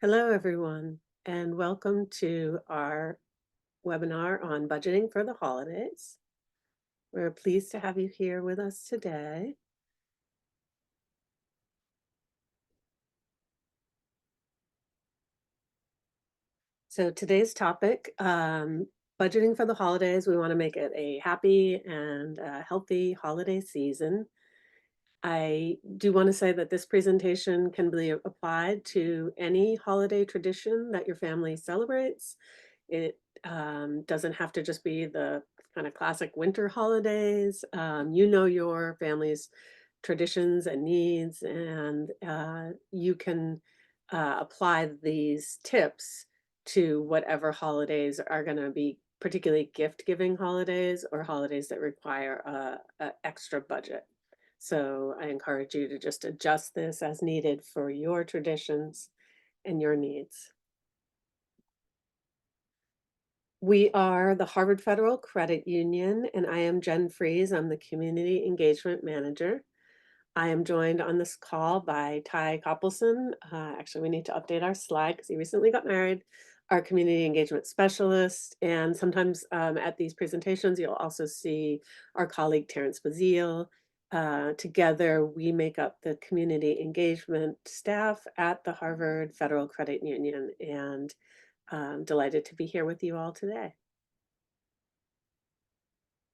Hello, everyone, and welcome to our webinar on budgeting for the holidays. We're pleased to have you here with us today. So today's topic, budgeting for the holidays. We want to make it a happy and healthy holiday season. I do want to say that this presentation can be applied to any holiday tradition that your family celebrates. It doesn't have to just be the kind of classic winter holidays. You know your family's traditions and needs, and you can apply these tips to whatever holidays are going to be particularly gift-giving holidays or holidays that require a extra budget. So I encourage you to just adjust this as needed for your traditions and your needs. We are the Harvard Federal Credit Union, and I am Jen Fries. I'm the Community Engagement Manager. I am joined on this call by Ty Koppelson. Actually, we need to update our slide because he recently got married, our Community Engagement Specialist. And sometimes at these presentations, you'll also see our colleague Terrence Bazile. Together, we make up the community engagement staff at the Harvard Federal Credit Union, and I'm delighted to be here with you all today.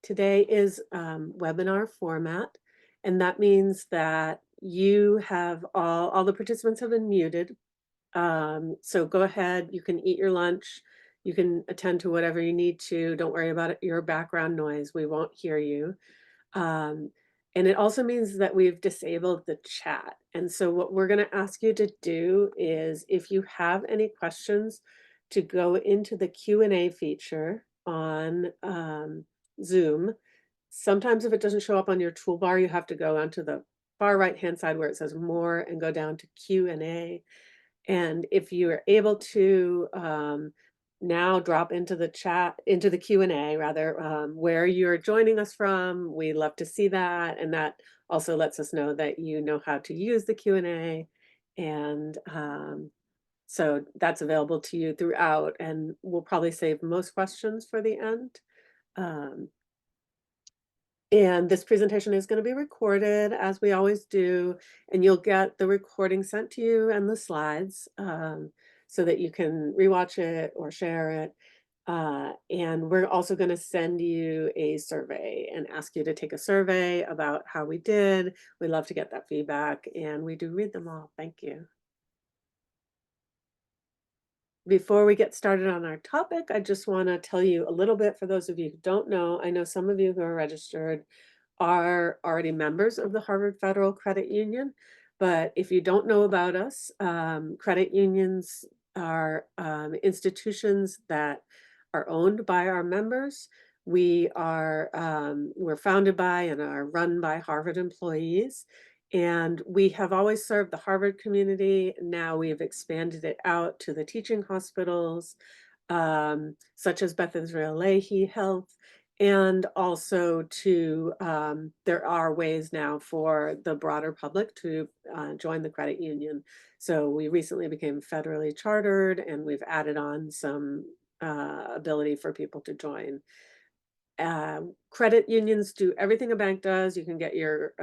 Today is webinar format, and that means that you have all the participants have been muted. So go ahead, you can eat your lunch, you can attend to whatever you need to. Don't worry about your background noise, we won't hear you. And it also means that we've disabled the chat. And so what we're going to ask you to do is, if you have any questions, to go into the Q&A feature on Zoom. Sometimes if it doesn't show up on your toolbar, you have to go onto the far right-hand side where it says More and go down to Q&A. And if you are able to now drop into the chat, into the Q&A rather, where you're joining us from, we love to see that. And that also lets us know that you know how to use the Q&A. And so that's available to you throughout, and we'll probably save most questions for the end. And this presentation is going to be recorded, as we always do, and you'll get the recording sent to you and the slides so that you can rewatch it or share it. And we're also going to send you a survey and ask you to take a survey about how we did. We love to get that feedback, and we do read them all. Thank you. Before we get started on our topic, I just want to tell you a little bit, for those of you who don't know. I know some of you who are registered are already members of the Harvard Federal Credit Union, but if you don't know about us, credit unions are institutions that are owned by our members. We're founded by and are run by Harvard employees. And we have always served the Harvard community. Now we've expanded it out to the teaching hospitals, such as Beth Israel Lahey Health, and also to, there are ways now for the broader public to join the credit union. So we recently became federally chartered, and we've added on some ability for people to join. Credit unions do everything a bank does. You can get your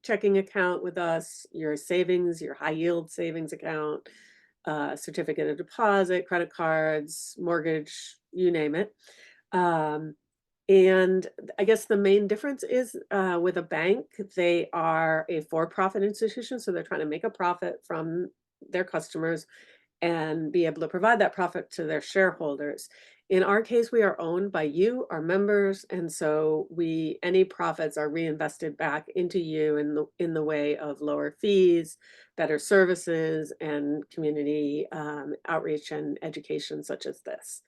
checking account with us, your savings, your high yield savings account, certificate of deposit, credit cards, mortgage, you name it. And I guess the main difference is with a bank, they are a for-profit institution, so they're trying to make a profit from their customers and be able to provide that profit to their shareholders. In our case, we are owned by you, our members, and so any profits are reinvested back into you in the way of lower fees, better services, and community outreach and education such as this.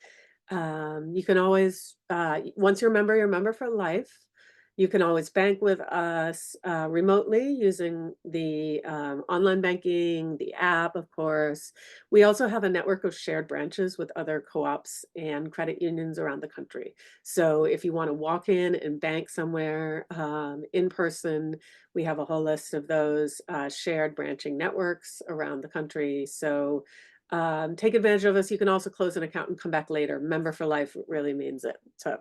You can always, once you're a member for life. You can always bank with us remotely using the online banking, the app, of course. We also have a network of shared branches with other co-ops and credit unions around the country. So if you want to walk in and bank somewhere in person, we have a whole list of those shared branching networks around the country. So take advantage of this. You can also close an account and come back later. Member for life really means it. So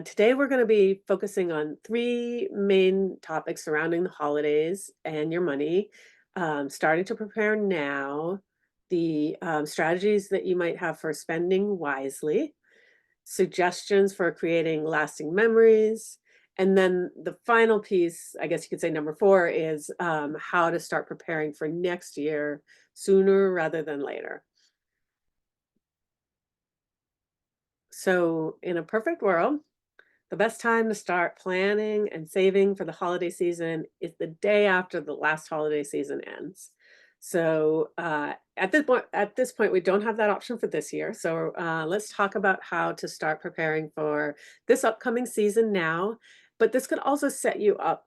today we're going to be focusing on three main topics surrounding the holidays and your money. Starting to prepare now, the strategies that you might have for spending wisely, suggestions for creating lasting memories, and then the final piece, I guess you could say number four, is how to start preparing for next year sooner rather than later. So in a perfect world, the best time to start planning and saving for the holiday season is the day after the last holiday season ends. So at this point, we don't have that option for this year. So let's talk about how to start preparing for this upcoming season now. But this could also set you up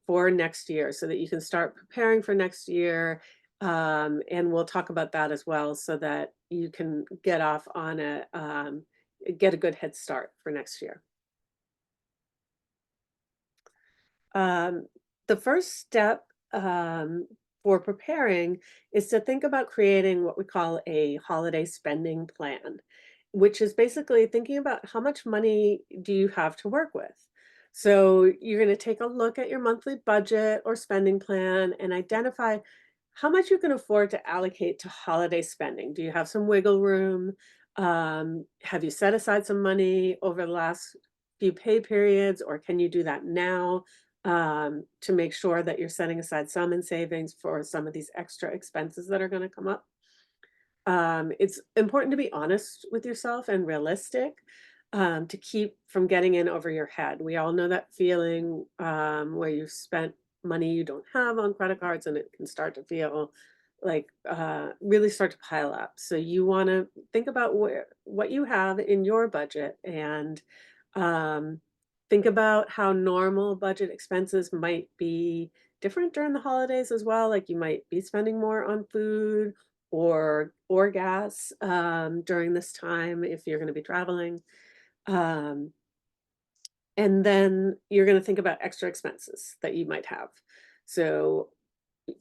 for next year so that you can start preparing for next year. And we'll talk about that as well so that you can get off on get a good head start for next year. Um, the first step for preparing is to think about creating what we call a holiday spending plan, which is basically thinking about how much money do you have to work with. So you're going to take a look at your monthly budget or spending plan and identify how much you can afford to allocate to holiday spending. Do you have some wiggle room? Have you set aside some money over the last few pay periods, or can you do that now? To make sure that you're setting aside some in savings for some of these extra expenses that are going to come up. It's important to be honest with yourself and realistic to keep from getting in over your head. We all know that feeling where you've spent money you don't have on credit cards and it can start to feel like really start to pile up. So you want to think about what you have in your budget and um, think about how normal budget expenses might be different during the holidays as well. Like you might be spending more on food or gas during this time if you're going to be traveling. Um, and then you're going to think about extra expenses that you might have. So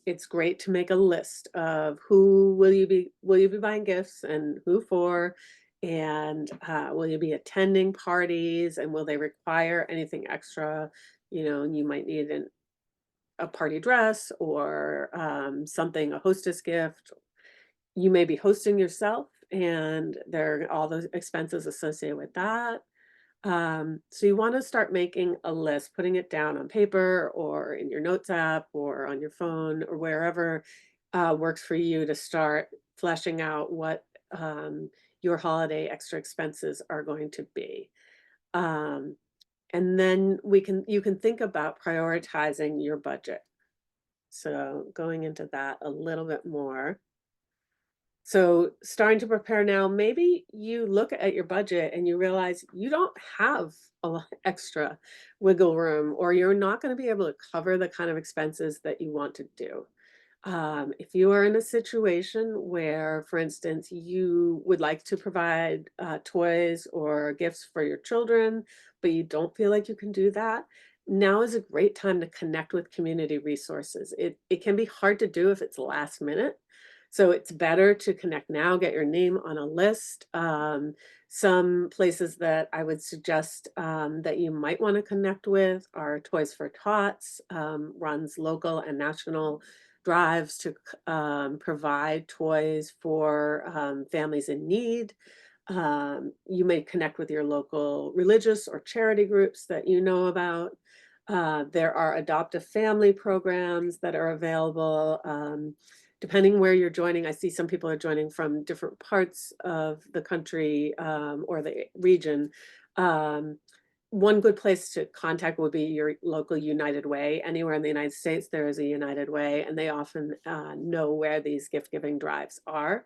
it's great to make a list of who will you be buying gifts and who for, and will you be attending parties and will they require anything extra? You know, you might need a party dress or something, a hostess gift. You may be hosting yourself and there are all those expenses associated with that. So you want to start making a list, putting it down on paper or in your notes app or on your phone or wherever works for you to start fleshing out what your holiday extra expenses are going to be. Um, and then you can think about prioritizing your budget. So going into that a little bit more. So starting to prepare now, maybe you look at your budget and you realize you don't have a lot extra wiggle room, or you're not going to be able to cover the kind of expenses that you want to do. If you are in a situation where, for instance, you would like to provide toys or gifts for your children, but you don't feel like you can do that, now is a great time to connect with community resources. It can be hard to do if it's last minute. So it's better to connect now, get your name on a list. Some places that I would suggest that you might want to connect with are Toys for Tots, runs local and national drives to provide toys for families in need. You may connect with your local religious or charity groups that you know about. There are adoptive family programs that are available. Depending where you're joining, I see some people are joining from different parts of the country or the region. One good place to contact would be your local United Way. Anywhere in the United States, there is a United Way, and they often know where these gift giving drives are.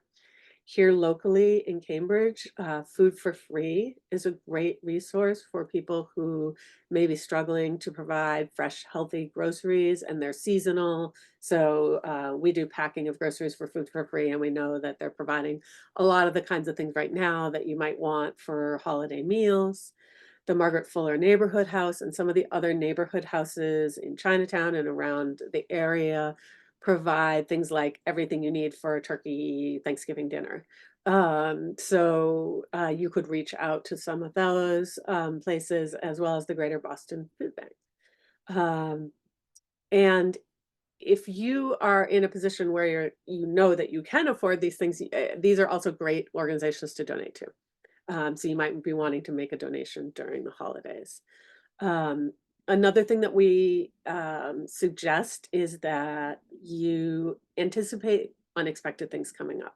Here locally in Cambridge, Food for Free is a great resource for people who may be struggling to provide fresh, healthy groceries, and they're seasonal. So we do packing of groceries for Food for Free, and we know that they're providing a lot of the kinds of things right now that you might want for holiday meals. The Margaret Fuller Neighborhood House and some of the other neighborhood houses in Chinatown and around the area provide things like everything you need for a turkey Thanksgiving dinner. So you could reach out to some of those places as well as the Greater Boston Food Bank. And if you are in a position where you know that you can afford these things, these are also great organizations to donate to. So you might be wanting to make a donation during the holidays. Um, Another thing that we suggest is that you anticipate unexpected things coming up.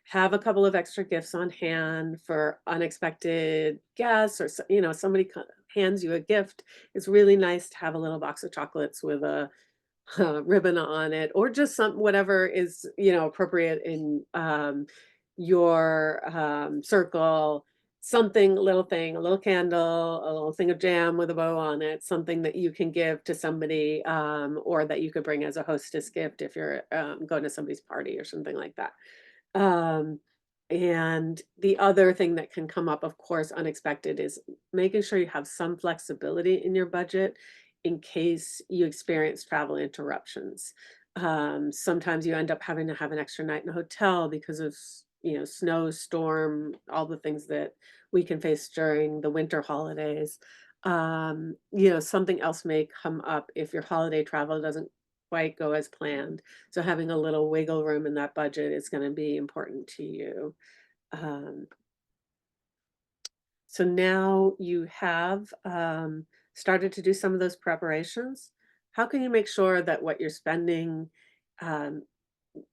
Have a couple of extra gifts on hand for unexpected guests, or somebody hands you a gift. It's really nice to have a little box of chocolates with a ribbon on it, or just whatever is appropriate in your circle. Something, a little thing, a little candle, a little thing of jam with a bow on it, something that you can give to somebody, or that you could bring as a hostess gift if you're going to somebody's party or something like that. Um, and the other thing that can come up, of course, unexpected, is making sure you have some flexibility in your budget in case you experience travel interruptions. Sometimes you end up having to have an extra night in a hotel because of snow, storm, all the things that we can face during the winter holidays. Something else may come up if your holiday travel doesn't quite go as planned. So having a little wiggle room in that budget is going to be important to you. Um, so now you have started to do some of those preparations. How can you make sure that what you're spending, um,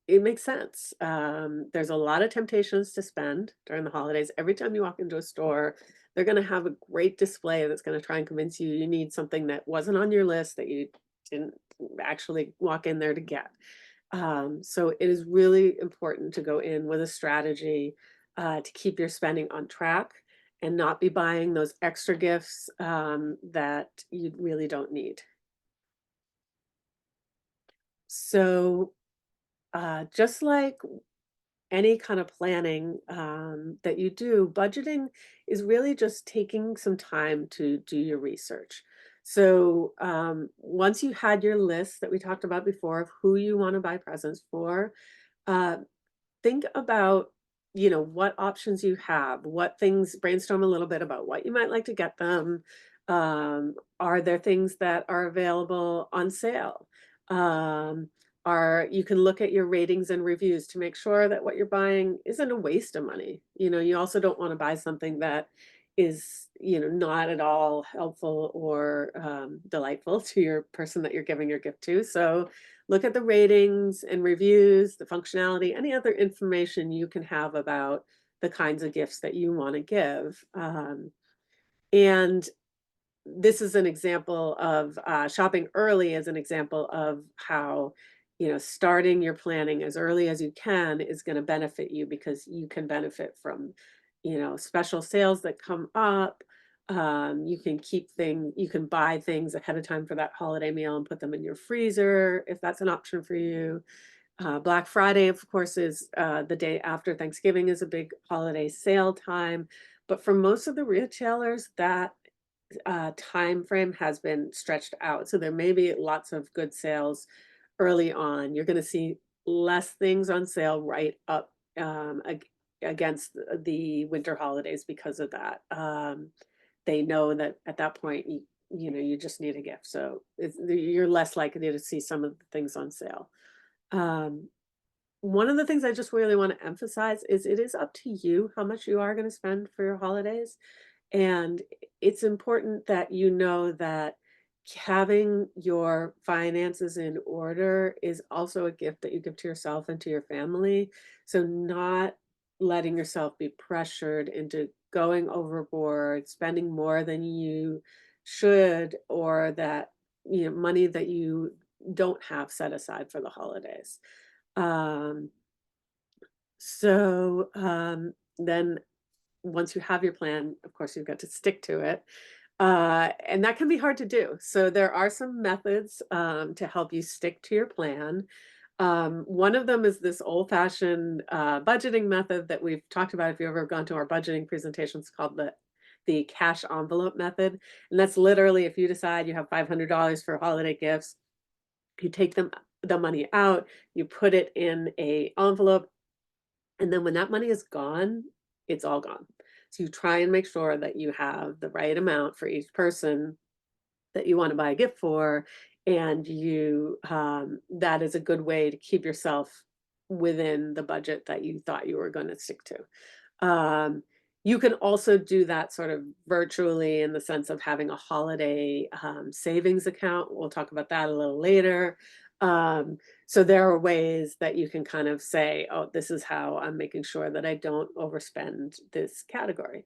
it makes sense? There's a lot of temptations to spend during the holidays. Every time you walk into a store, they're going to have a great display that's going to try and convince you you need something that wasn't on your list, that you didn't actually walk in there to get. So it is really important to go in with a strategy to keep your spending on track and not be buying those extra gifts that you really don't need. So just like any kind of planning that you do, budgeting is really just taking some time to do your research. So once you had your list that we talked about before of who you want to buy presents for, uh, think about what options you have, what things, brainstorm a little bit about what you might like to get them. Are there things that are available on sale? um, are You can look at your ratings and reviews to make sure that what you're buying isn't a waste of money. You also don't want to buy something that is not at all helpful or delightful to your person that you're giving your gift to. So look at the ratings and reviews, the functionality, any other information you can have about the kinds of gifts that you want to give. And this is an example of shopping early, as an example of how starting your planning as early as you can is going to benefit you, because you can benefit from special sales that come up. You can buy things ahead of time for that holiday meal and put them in your freezer if that's an option for you. Black Friday, of course, is the day after Thanksgiving, is a big holiday sale time. But for most of the retailers, that time frame has been stretched out. So there may be lots of good sales early on. You're going to see less things on sale right up against the winter holidays because of that. They know that at that point you just need a gift, so you're less likely to see some of the things on sale. Um, one of the things I just really want to emphasize is it is up to you how much you are going to spend for your holidays. And it's important that you know that having your finances in order is also a gift that you give to yourself and to your family. So not letting yourself be pressured into going overboard, spending more than you should, or that money that you don't have set aside for the holidays. Um, then once you have your plan, of course, you've got to stick to it. And that can be hard to do. So there are some methods to help you stick to your plan. One of them is this old-fashioned budgeting method that we've talked about if you've ever gone to our budgeting presentations, called the cash envelope method. And that's literally, if you decide you have $500 for holiday gifts, you take the money out, you put it in a envelope, and then when that money is gone, it's all gone. So you try and make sure that you have the right amount for each person that you want to buy a gift for, and you that is a good way to keep yourself within the budget that you thought you were going to stick to. You can also do that sort of virtually in the sense of having a holiday savings account. We'll talk about that a little later. Um, so there are ways that you can kind of say, oh, this is how I'm making sure that I don't overspend this category.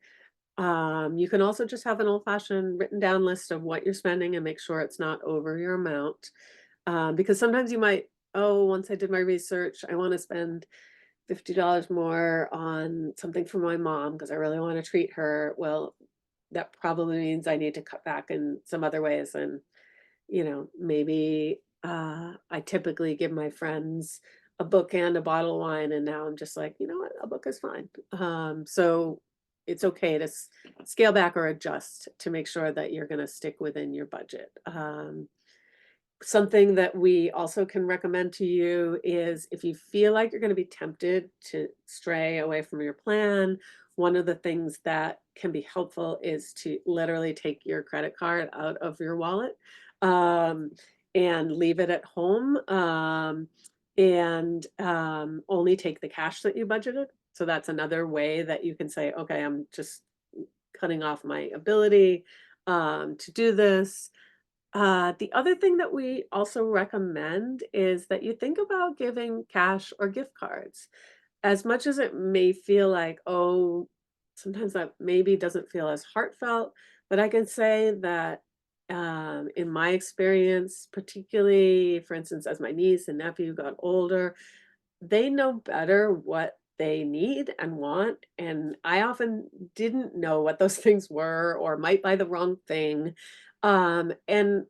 You can also just have an old-fashioned written down list of what you're spending and make sure it's not over your amount. Because sometimes you might, oh, once I did my research, I want to spend $50 more on something for my mom because I really want to treat her. Well, that probably means I need to cut back in some other ways. And, maybe I typically give my friends a book and a bottle of wine. And now I'm just like, you know what, a book is fine. So it's okay to scale back or adjust to make sure that you're going to stick within your budget. Something that we also can recommend to you is if you feel like you're going to be tempted to stray away from your plan, one of the things that can be helpful is to literally take your credit card out of your wallet um, and leave it at home and only take the cash that you budgeted. So that's another way that you can say, okay, I'm just cutting off my ability to do this. The other thing that we also recommend is that you think about giving cash or gift cards. As much as it may feel like, oh, sometimes that maybe doesn't feel as heartfelt, but I can say that in my experience, particularly, for instance, as my niece and nephew got older, they know better what they need and want, and I often didn't know what those things were or might buy the wrong thing. And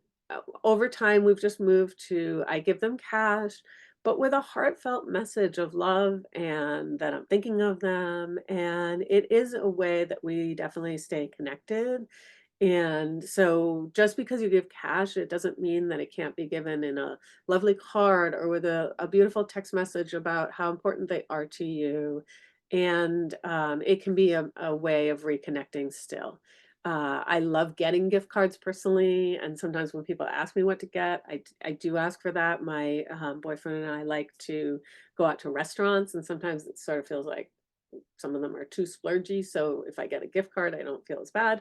over time, we've just moved to I give them cash, but with a heartfelt message of love and that I'm thinking of them. And it is a way that we definitely stay connected. And so just because you give cash, it doesn't mean that it can't be given in a lovely card or with a beautiful text message about how important they are to you. And it can be a way of reconnecting still. I love getting gift cards personally. And sometimes when people ask me what to get, I do ask for that. My boyfriend and I like to go out to restaurants, and sometimes it sort of feels like some of them are too splurgy. So if I get a gift card, I don't feel as bad.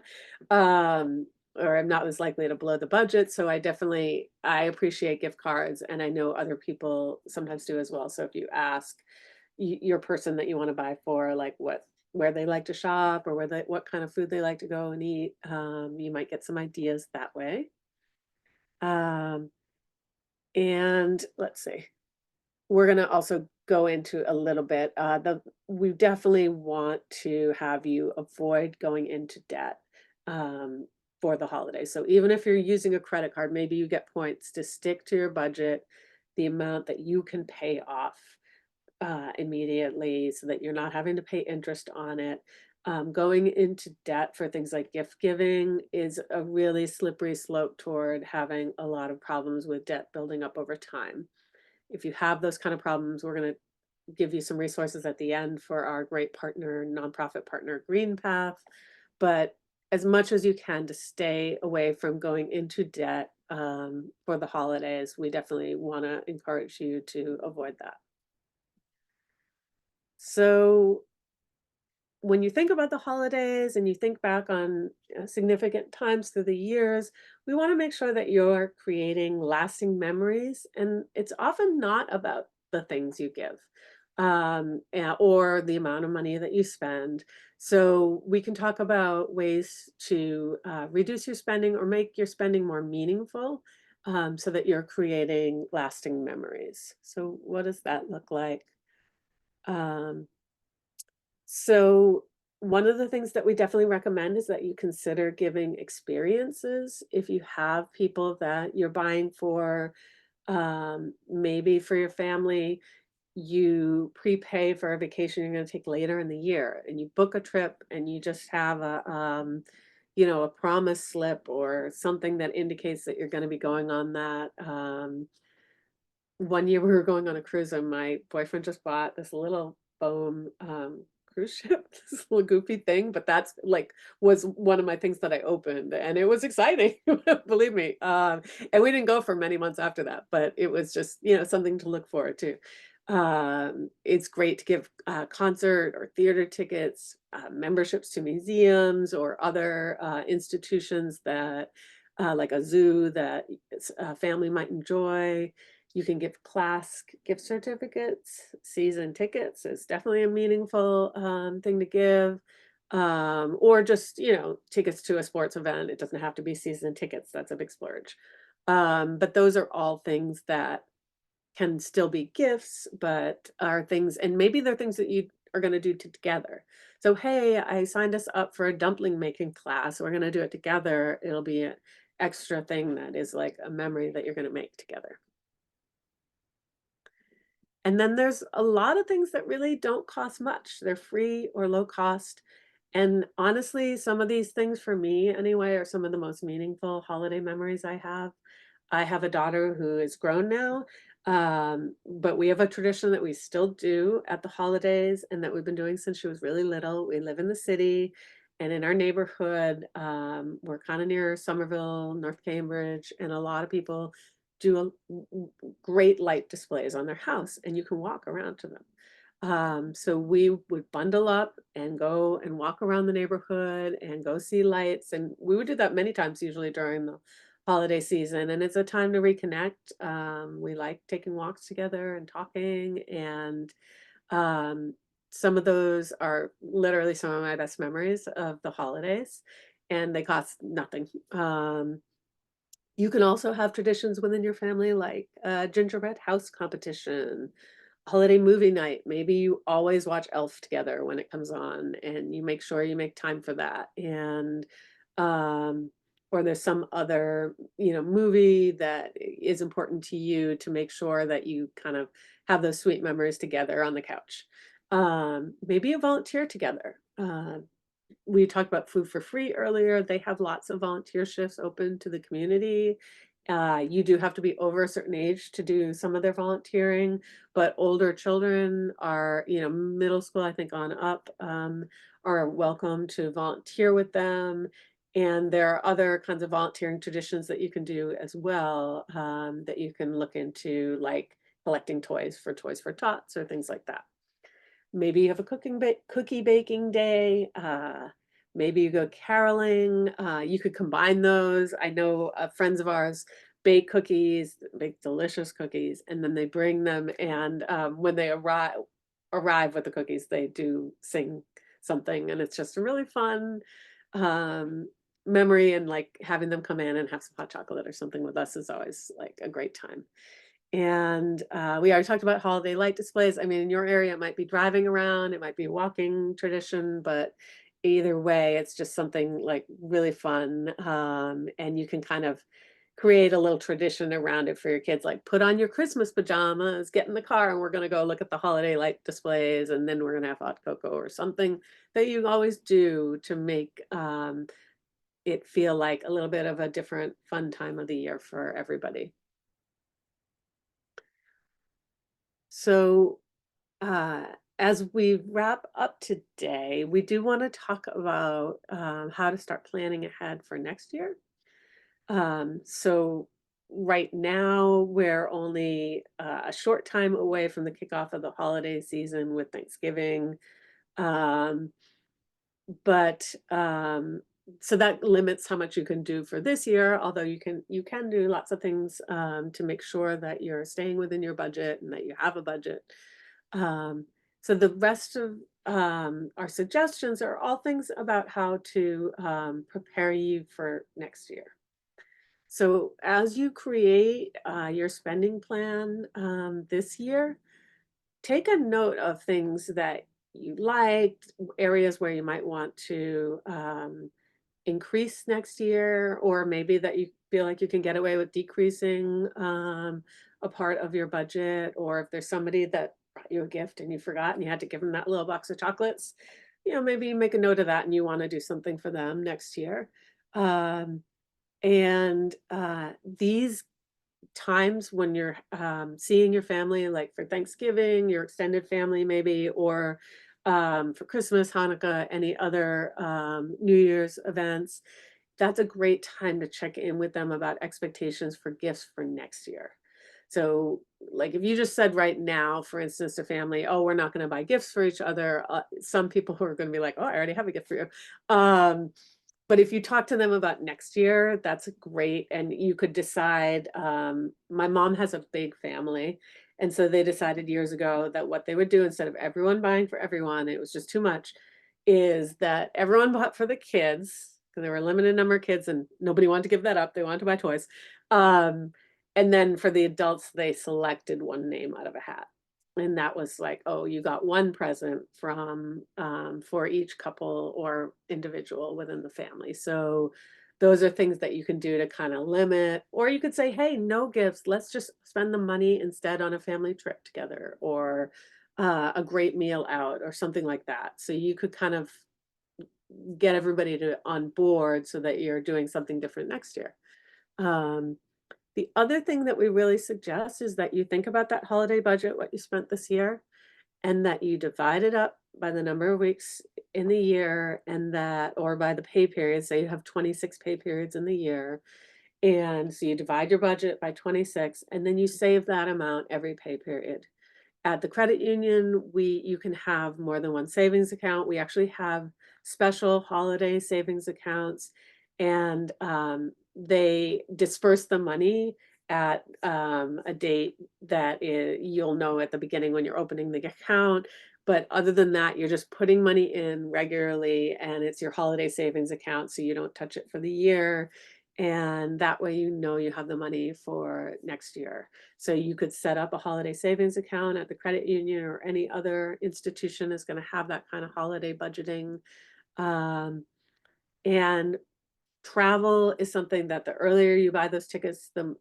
Um, or I'm not as likely to blow the budget. So I appreciate gift cards, and I know other people sometimes do as well. So if you ask your person that you want to buy for, like where they like to shop or what kind of food they like to go and eat, you might get some ideas that way. Um, and let's see. We're gonna also go into a little bit, we definitely want to have you avoid going into debt, um, for the holidays. So even if you're using a credit card, maybe you get points to stick to your budget, the amount that you can pay off, immediately so that you're not having to pay interest on it. Going into debt for things like gift giving is a really slippery slope toward having a lot of problems with debt building up over time. If you have those kind of problems, we're going to give you some resources at the end for our great partner, nonprofit partner, Green Path. But as much as you can to stay away from going into debt for the holidays, we definitely want to encourage you to avoid that. So when you think about the holidays and you think back on significant times through the years, we want to make sure that you're creating lasting memories. And it's often not about the things you give or the amount of money that you spend. So we can talk about ways to reduce your spending or make your spending more meaningful so that you're creating lasting memories. So what does that look like? Um, so one of the things that we definitely recommend is that you consider giving experiences. If you have people that you're buying for, maybe for your family, you prepay for a vacation you're going to take later in the year, and you book a trip, and you just have a promise slip or something that indicates that you're going to be going on that. one year we were going on a cruise and my boyfriend just bought this little foam cruise ship, this little goofy thing, but that's like was one of my things that I opened and it was exciting, believe me. And we didn't go for many months after that, but it was just, something to look forward to. It's great to give concert or theater tickets, memberships to museums or other institutions that like a zoo that a family might enjoy. You can give class gift certificates, season tickets is definitely a meaningful thing to give. Or just, tickets to a sports event. It doesn't have to be season tickets. That's a big splurge. But those are all things that can still be gifts, but are things, and maybe they're things that you are going to do together. So, hey, I signed us up for a dumpling making class. We're going to do it together. It'll be an extra thing that is like a memory that you're going to make together. And then there's a lot of things that really don't cost much. They're free or low cost. And honestly, some of these things for me anyway are some of the most meaningful holiday memories I have. I have a daughter who is grown now, but we have a tradition that we still do at the holidays and that we've been doing since she was really little. We live in the city and in our neighborhood, we're kind of near Somerville, North Cambridge, and a lot of people do great light displays on their house and you can walk around to them. So we would bundle up and go and walk around the neighborhood and go see lights. And we would do that many times, usually during the holiday season. And it's a time to reconnect. We like taking walks together and talking. And um, some of those are literally some of my best memories of the holidays. And they cost nothing. You can also have traditions within your family, like a gingerbread house competition, holiday movie night. Maybe you always watch Elf together when it comes on and you make sure you make time for that. And um or there's some other, movie that is important to you to make sure that you kind of have those sweet memories together on the couch. Maybe you volunteer together. We talked about food for free earlier. They have lots of volunteer shifts open to the community. You do have to be over a certain age to do some of their volunteering, but older children are, middle school, I think on up, are welcome to volunteer with them. And there are other kinds of volunteering traditions that you can do as well, that you can look into, like collecting toys for Toys for Tots or things like that. Maybe you have a cookie baking day. Maybe you go caroling. You could combine those. I know friends of ours bake cookies, make delicious cookies, and then they bring them. And when they arrive with the cookies, they do sing something, and it's just a really fun um, memory. And like having them come in and have some hot chocolate or something with us is always like a great time. And we already talked about holiday light displays. I mean, in your area, it might be driving around, it might be a walking tradition, but either way, it's just something like really fun. And you can kind of create a little tradition around it for your kids, like put on your Christmas pajamas, get in the car, and we're going to go look at the holiday light displays, and then we're going to have hot cocoa or something that you always do to make it feel like a little bit of a different fun time of the year for everybody. So Uh, as we wrap up today, we do want to talk about how to start planning ahead for next year. So right now, we're only a short time away from the kickoff of the holiday season with Thanksgiving. Um, but so that limits how much you can do for this year, although you can do lots of things to make sure that you're staying within your budget and that you have a budget. um, so the rest of our suggestions are all things about how to prepare you for next year. So as you create your spending plan this year, take a note of things that you liked, areas where you might want to increase next year, or maybe that you feel like you can get away with decreasing a part of your budget, or if there's somebody that brought you a gift and you forgot and you had to give them that little box of chocolates, maybe you make a note of that and you want to do something for them next year. And these times when you're seeing your family, like for Thanksgiving, your extended family maybe, or for Christmas, Hanukkah, any other New Year's events, that's a great time to check in with them about expectations for gifts for next year. So, like if you just said right now, for instance, to family, oh, we're not going to buy gifts for each other, some people who are going to be like, oh, I already have a gift for you. But if you talk to them about next year, that's great. And you could decide, my mom has a big family. And so they decided years ago that what they would do instead of everyone buying for everyone, it was just too much, is that everyone bought for the kids because there were a limited number of kids and nobody wanted to give that up. They wanted to buy toys. Um, and then for the adults, they selected one name out of a hat. And that was like, oh, you got one present from for each couple or individual within the family. So those are things that you can do to kind of limit, or you could say, hey, no gifts. Let's just spend the money instead on a family trip together or a great meal out or something like that. So you could kind of get everybody to on board so that you're doing something different next year. Um, the other thing that we really suggest is that you think about that holiday budget, what you spent this year, and that you divide it up by the number of weeks in the year and that, or by the pay period, say you have 26 pay periods in the year. And so you divide your budget by 26 and then you save that amount every pay period. At the credit union, you can have more than one savings account. We actually have special holiday savings accounts, and they disperse the money at a date that you'll know at the beginning when you're opening the account. But other than that, you're just putting money in regularly, and it's your holiday savings account, so you don't touch it for the year. And that way, you know you have the money for next year. So you could set up a holiday savings account at the credit union or any other institution is going to have that kind of holiday budgeting. Um, and travel is something that the earlier you buy those tickets, the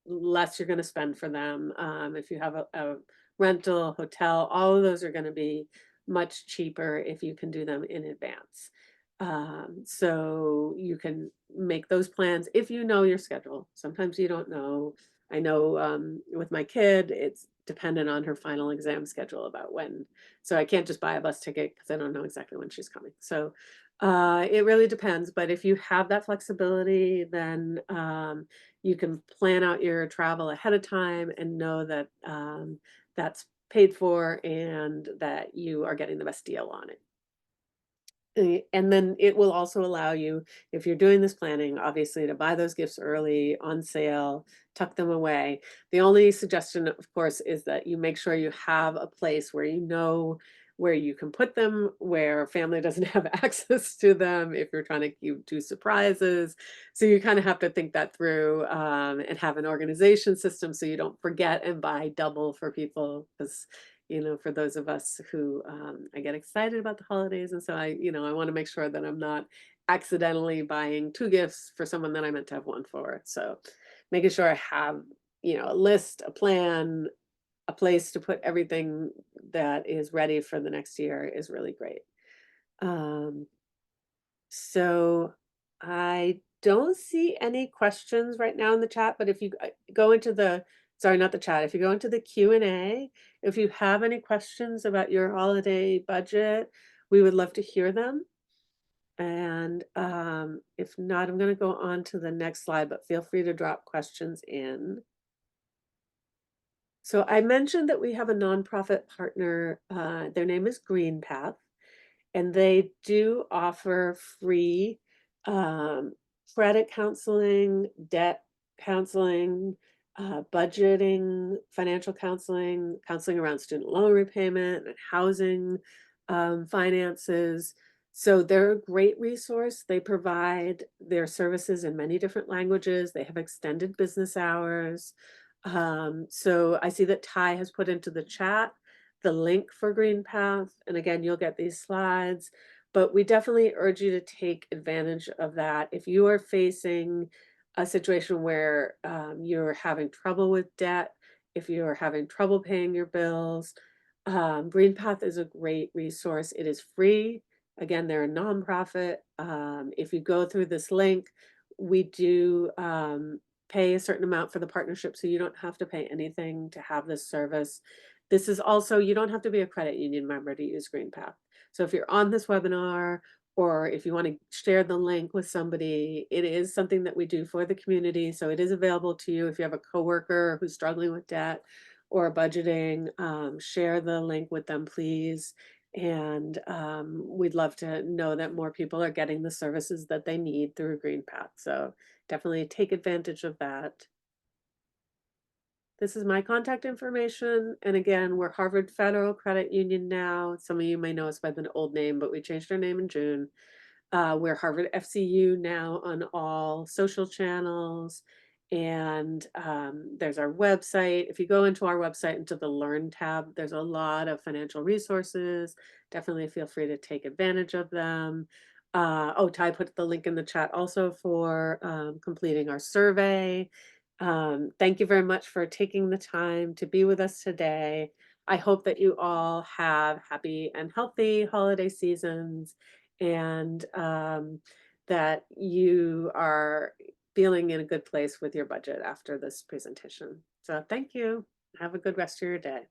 less you're going to spend for them. If you have a rental, hotel, all of those are going to be much cheaper if you can do them in advance. So you can make those plans if you know your schedule. Sometimes you don't know. I know with my kid, it's dependent on her final exam schedule about when. So I can't just buy a bus ticket because I don't know exactly when she's coming. So it really depends. But if you have that flexibility, then you can plan out your travel ahead of time and know that that's paid for and that you are getting the best deal on it. And then it will also allow you, if you're doing this planning, obviously to buy those gifts early on sale, tuck them away. The only suggestion, of course, is that you make sure you have a place where you know where you can put them, where family doesn't have access to them if you're trying to do surprises. So you kind of have to think that through and have an organization system so you don't forget and buy double for people because for those of us who I get excited about the holidays. And so I want to make sure that I'm not accidentally buying two gifts for someone that I meant to have one for. So making sure I have, a list, a plan, a place to put everything that is ready for the next year is really great. Um, so I don't see any questions right now in the chat, but if you go into sorry, not the chat, if you go into the Q&A, if you have any questions about your holiday budget, we would love to hear them. And if not, I'm going to go on to the next slide, but feel free to drop questions in. So I mentioned that we have a nonprofit partner. Their name is Green Path, and they do offer free um, credit counseling, debt counseling, budgeting, financial counseling, counseling around student loan repayment and housing finances. So they're a great resource. They provide their services in many different languages. They have extended business hours. So I see that Ty has put into the chat the link for Green Path. And again, you'll get these slides, but we definitely urge you to take advantage of that. If you are facing a situation where you're having trouble with debt, if you're having trouble paying your bills, Green Path is a great resource. It is free. Again, they're a nonprofit. If you go through this link, we do pay a certain amount for the partnership, so you don't have to pay anything to have this service. This is also, you don't have to be a credit union member to use GreenPath. So if you're on this webinar, or if you want to share the link with somebody, it is something that we do for the community. So it is available to you if you have a coworker who's struggling with debt or budgeting. Share the link with them, please. And we'd love to know that more people are getting the services that they need through GreenPath. So definitely take advantage of that. This is my contact information. And again, we're Harvard Federal Credit Union now. Some of you may know us by the old name, but we changed our name in June. We're Harvard FCU now on all social channels. And there's our website. If you go into our website, into the Learn tab, there's a lot of financial resources. Definitely feel free to take advantage of them. Oh, Ty put the link in the chat also for completing our survey. Thank you very much for taking the time to be with us today. I hope that you all have happy and healthy holiday seasons, and that you are feeling in a good place with your budget after this presentation. So thank you. Have a good rest of your day.